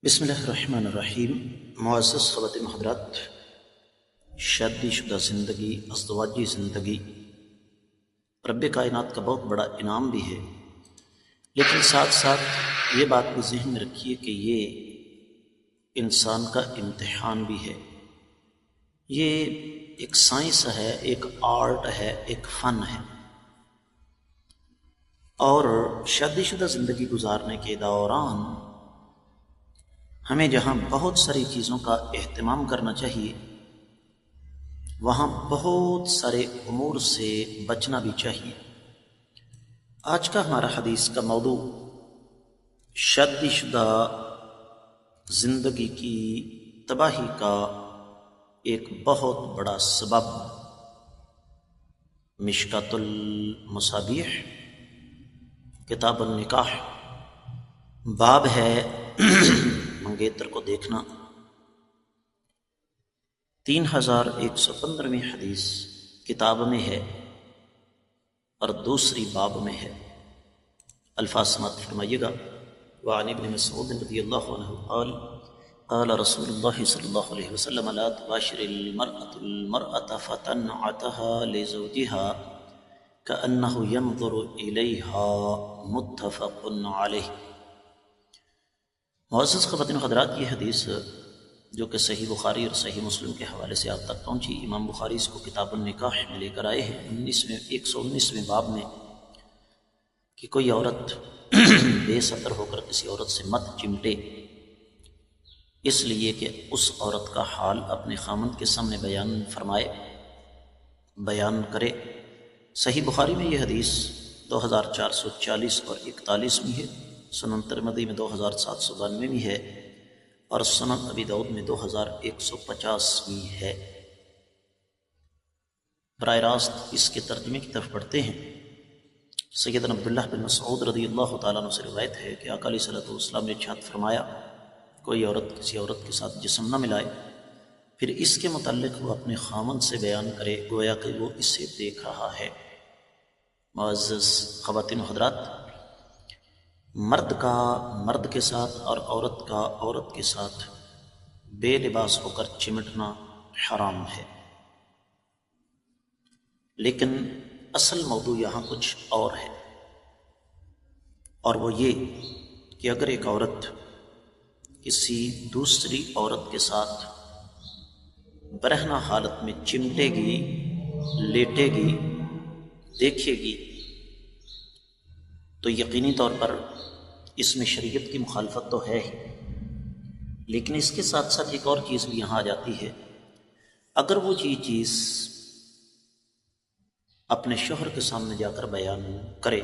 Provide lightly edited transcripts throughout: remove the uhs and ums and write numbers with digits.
بسم اللہ الرحمن الرحیم۔ معزز خواتین حضرات، شادی شدہ زندگی، ازدواجی زندگی رب کائنات کا بہت بڑا انعام بھی ہے، لیکن ساتھ ساتھ یہ بات بھی ذہن میں رکھیے کہ یہ انسان کا امتحان بھی ہے۔ یہ ایک سائنس ہے، ایک آرٹ ہے، ایک فن ہے، اور شادی شدہ زندگی گزارنے کے دوران ہمیں جہاں بہت ساری چیزوں کا اہتمام کرنا چاہیے، وہاں بہت سارے امور سے بچنا بھی چاہیے۔ آج کا ہمارا حدیث کا موضوع شادی شدہ زندگی کی تباہی کا ایک بہت بڑا سبب، مشکات المصابیح کتاب النکاح باب ہے منگیتر کو دیکھنا۔ 3115ویں حدیث کتاب میں ہے اور دوسری باب میں ہے۔ الفاظ سماعت فرمائیے گا۔ وعن ابن مسعود رضی اللہ عنہ قال قال رسول اللہ صلی اللہ علیہ وسلم لا تباشر المرأة المرأة فتنعتها لزوجها كأنه ينظر إليها متفق علیہ۔ معزز خواتین و حضرات، یہ حدیث جو کہ صحیح بخاری اور صحیح مسلم کے حوالے سے آپ تک پہنچی، امام بخاری اس کو کتاب النکاح میں لے کر آئے ہیں 119ویں باب میں، کہ کوئی عورت بے ستر ہو کر کسی عورت سے مت چمٹے، اس لیے کہ اس عورت کا حال اپنے خامند کے سامنے بیان فرمائے، بیان کرے۔ صحیح بخاری میں یہ حدیث 2440 اور 41 میں ہے، سنن ترمذی میں 2792 میں ہے، اور سنن ابی داؤد میں 2150 میں ہے۔ براہ راست اس کے ترجمے کی طرف پڑھتے ہیں۔ سیدنا عبداللہ بن مسعود رضی اللہ تعالیٰ عنہ سے روایت ہے کہ آقا علیہ الصلوۃ والسلام نے ارشاد فرمایا، کوئی عورت کسی عورت کے ساتھ جسم نہ ملائے، پھر اس کے متعلق وہ اپنے خامند سے بیان کرے گویا کہ وہ اسے دیکھ رہا ہے۔ معزز خواتین و حضرات، مرد کا مرد کے ساتھ اور عورت کا عورت کے ساتھ بے لباس ہو کر چمٹنا حرام ہے، لیکن اصل موضوع یہاں کچھ اور ہے، اور وہ یہ کہ اگر ایک عورت کسی دوسری عورت کے ساتھ برہنہ حالت میں چمٹے گی، لیٹے گی، دیکھے گی، تو یقینی طور پر اس میں شریعت کی مخالفت تو ہے ہی، لیکن اس کے ساتھ ساتھ ایک اور چیز بھی یہاں آ جاتی ہے۔ اگر وہ چیز اپنے شوہر کے سامنے جا کر بیان کرے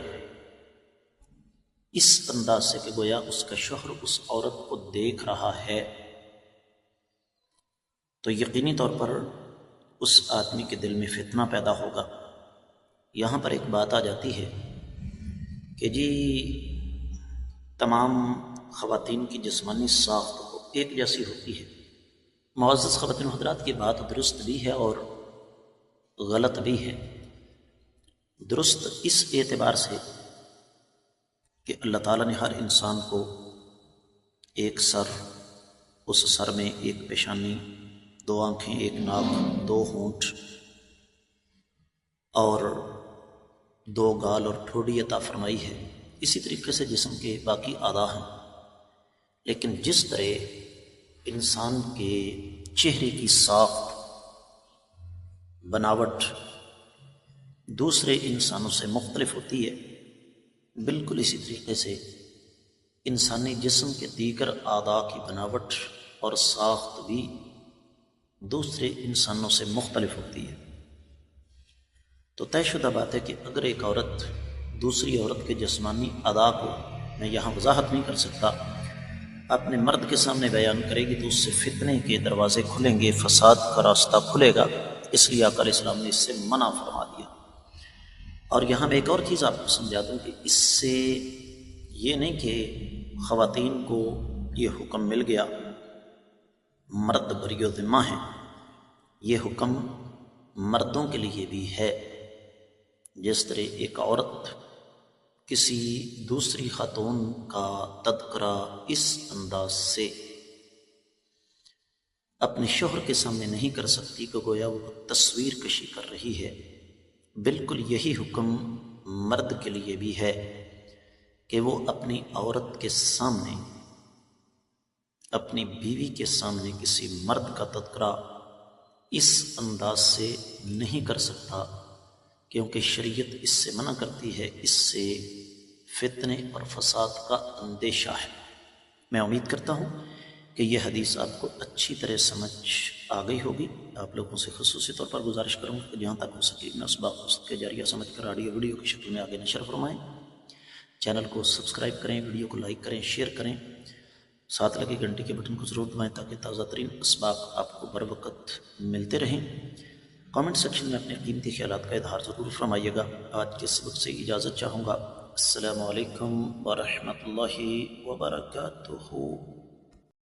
اس انداز سے کہ گویا اس کا شوہر اس عورت کو دیکھ رہا ہے، تو یقینی طور پر اس آدمی کے دل میں فتنہ پیدا ہوگا۔ یہاں پر ایک بات آ جاتی ہے کہ جی تمام خواتین کی جسمانی ساخت ایک جیسی ہوتی ہے۔ معزز خواتین و حضرات، کی بات درست بھی ہے اور غلط بھی ہے۔ درست اس اعتبار سے کہ اللہ تعالیٰ نے ہر انسان کو ایک سر، اس سر میں ایک پیشانی، 2 آنکھیں، 1 ناک، 2 ہونٹ اور 2 گال اور ٹھوڑی عطا فرمائی ہے۔ اسی طریقے سے جسم کے باقی اعضاء ہیں، لیکن جس طرح انسان کے چہرے کی ساخت، بناوٹ دوسرے انسانوں سے مختلف ہوتی ہے، بالکل اسی طریقے سے انسانی جسم کے دیگر اعضاء کی بناوٹ اور ساخت بھی دوسرے انسانوں سے مختلف ہوتی ہے۔ تو طے شدہ بات ہے کہ اگر ایک عورت دوسری عورت کے جسمانی اعضاء کو، میں یہاں وضاحت نہیں کر سکتا، اپنے مرد کے سامنے بیان کرے گی تو اس سے فتنے کے دروازے کھلیں گے، فساد کا راستہ کھلے گا، اس لیے آقا علیہ السلام نے اس سے منع فرما دیا۔ اور یہاں میں ایک اور چیز آپ کو سمجھا دوں کہ اس سے یہ نہیں کہ خواتین کو یہ حکم مل گیا مرد بری و ذمہ ہیں، یہ حکم مردوں کے لیے بھی ہے۔ جس طرح ایک عورت کسی دوسری خاتون کا تذکرہ اس انداز سے اپنے شوہر کے سامنے نہیں کر سکتی کہ گویا وہ تصویر کشی کر رہی ہے، بالکل یہی حکم مرد کے لیے بھی ہے کہ وہ اپنی عورت کے سامنے، اپنی بیوی کے سامنے کسی مرد کا تذکرہ اس انداز سے نہیں کر سکتا، کیونکہ شریعت اس سے منع کرتی ہے، اس سے فتنے اور فساد کا اندیشہ ہے۔ میں امید کرتا ہوں کہ یہ حدیث آپ کو اچھی طرح سمجھ آ گئی ہوگی۔ آپ لوگوں سے خصوصی طور پر گزارش کروں گا کہ جہاں تک ہو سکے ابن اسباق کے جاریہ سمجھ کر آڈیو ویڈیو کی شکل میں آگے نشر فرمائیں۔ چینل کو سبسکرائب کریں، ویڈیو کو لائک کریں، شیئر کریں، ساتھ لگے گھنٹی کے بٹن کو ضرور دبائیں تاکہ تازہ ترین اسباق آپ کو بر وقت ملتے رہیں۔ کامنٹ سیکشن میں اپنے قیمتی خیالات کا اظہار ضرور فرمائیے گا۔ آج کے سبق سے اجازت چاہوں گا۔ السلام علیکم ورحمۃ اللہ وبرکاتہ۔